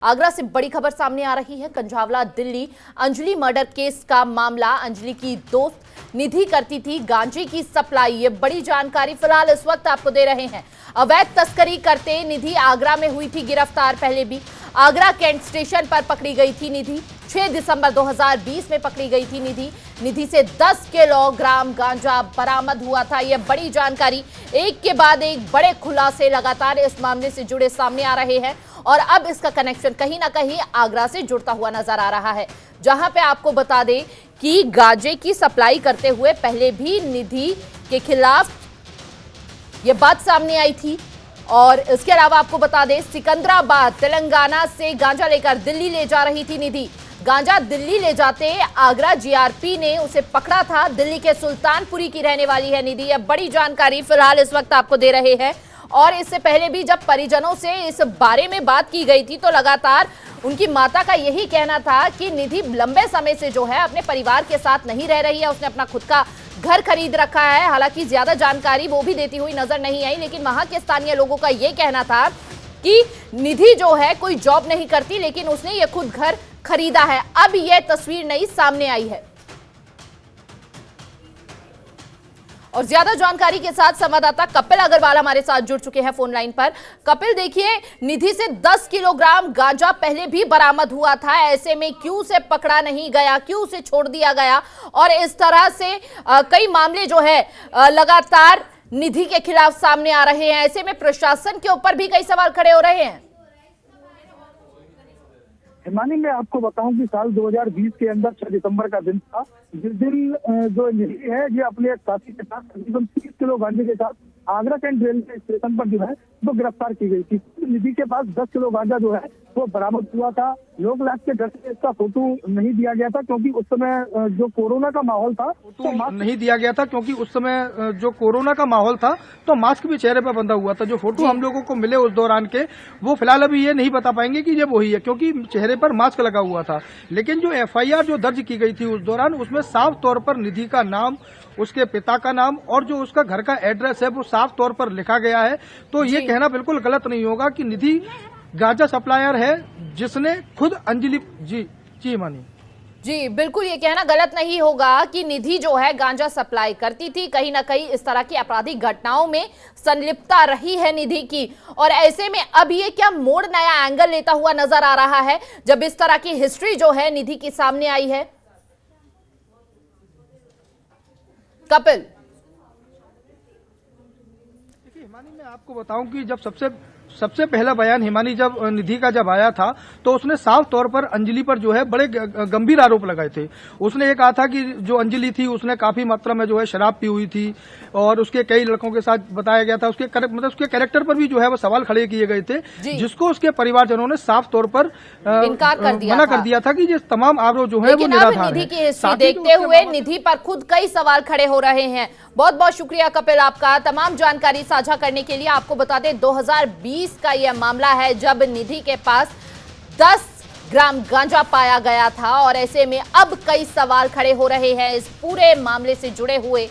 आगरा से बड़ी खबर सामने आ रही है। कंझावला दिल्ली अंजलि मर्डर केस का मामला। अंजलि की दोस्त निधि करती थी गांजे की सप्लाई। ये बड़ी जानकारी फिलहाल इस वक्त आपको दे रहे हैं। अवैध तस्करी करते निधि आगरा में हुई थी गिरफ्तार। पहले भी आगरा कैंट स्टेशन पर पकड़ी गई थी निधि। 6 दिसंबर 2020 में पकड़ी गई थी निधि। निधि से 10 किलोग्राम गांजा बरामद हुआ था। यह बड़ी जानकारी, एक के बाद एक बड़े खुलासे लगातार इस मामले से जुड़े सामने आ रहे हैं और अब इसका कनेक्शन कहीं ना कहीं आगरा से जुड़ता हुआ नजर आ रहा है, जहां पे आपको बता दें कि गांजे की सप्लाई करते हुए पहले भी निधि के खिलाफ यह बात सामने आई थी। और इसके अलावा आपको बता दें, सिकंदराबाद तेलंगाना से गांजा लेकर दिल्ली ले जा रही थी निधि। गांजा दिल्ली ले जाते आगरा जीआरपी ने उसे पकड़ा था। दिल्ली के सुल्तानपुरी की रहने वाली है निधि। यह बड़ी जानकारी फिलहाल इस वक्त आपको दे रहे हैं। और इससे पहले भी जब परिजनों से इस बारे में बात की गई थी तो लगातार उनकी माता का यही कहना था कि निधि लंबे समय से जो है अपने परिवार के साथ नहीं रह रही है। उसने अपना खुद का घर खरीद रखा है। हालांकि ज्यादा जानकारी वो भी देती हुई नजर नहीं आई, लेकिन वहां के स्थानीय लोगों का यह कहना था कि निधि जो है कोई जॉब नहीं करती, लेकिन उसने ये खुद घर खरीदा है। अब यह तस्वीर नई सामने आई है और ज्यादा जानकारी के साथ संवाददाता कपिल अग्रवाल हमारे साथ जुड़ चुके हैं फोन लाइन पर। कपिल, देखिए, निधि से 10 किलोग्राम गांजा पहले भी बरामद हुआ था। ऐसे में क्यों से पकड़ा नहीं गया, क्यों से छोड़ दिया गया? और इस तरह से कई मामले जो है लगातार निधि के खिलाफ सामने आ रहे हैं। ऐसे में प्रशासन के ऊपर भी कई सवाल खड़े हो रहे हैं। हिमानी, मैं आपको बताऊं कि साल 2020 के अंदर 6 दिसंबर का दिन था, जिस दिन जो निधि है ये अपने एक साथी के साथ तकरीबन 30 किलो गांजे के साथ आगरा कैंट रेलवे स्टेशन पर जो है वो गिरफ्तार की गई थी। निधि के पास 10 किलो गांजा जो है वो बरामद हुआ था। लोग लाख के डर से इसका फोटो नहीं दिया गया था क्योंकि उस समय जो कोरोना का माहौल था तो मास्क भी चेहरे पर बंधा हुआ था। जो फोटो हम लोगों को मिले उस दौरान के, वो फिलहाल अभी ये नहीं बता पाएंगे कि ये वही है क्योंकि चेहरे पर मास्क लगा हुआ था। लेकिन जो एफआईआर जो दर्ज की गई थी उस दौरान, उसमें साफ तौर पर निधि का नाम, उसके पिता का नाम और जो उसका घर का एड्रेस है वो साफ तौर पर लिखा गया है। तो ये कहना बिल्कुल गलत नहीं होगा कि निधि गांजा सप्लायर है जिसने खुद अंजलि जी मानी। जी बिल्कुल, ये कहना गलत नहीं होगा कि निधि जो है गांजा सप्लाई करती थी। कहीं ना कहीं इस तरह की आपराधिक घटनाओं में संलिप्तता रही है निधि की। और ऐसे में अब ये क्या मोड़, नया एंगल लेता हुआ नजर आ रहा है जब इस तरह की हिस्ट्री जो है निधि की सामने आई है? कपिल, देखिए हिमानी, मैं आपको बताऊं कि जब सबसे पहला बयान हिमानी जब निधि का जब आया था तो उसने साफ तौर पर अंजलि पर जो है बड़े गंभीर आरोप लगाए थे। उसने ये कहा था कि जो अंजलि थी उसने काफी मात्रा में जो है शराब पी हुई थी और उसके कई लड़कों के साथ बताया गया था। उसके कैरेक्टर पर भी जो है वो सवाल खड़े किए गए थे, जिसको उसके परिवारजनों ने साफ तौर पर मना कर दिया था कि ये तमाम आरोप जो है वो निराधार है। निधि की हिस्ट्री देखते हुए निधि पर खुद कई सवाल खड़े हो रहे हैं। बहुत बहुत शुक्रिया कपिल आपका तमाम जानकारी साझा करने के लिए। आपको बता दें 2020 का यह मामला है जब निधि के पास 10 ग्राम गांजा पाया गया था और ऐसे में अब कई सवाल खड़े हो रहे हैं इस पूरे मामले से जुड़े हुए।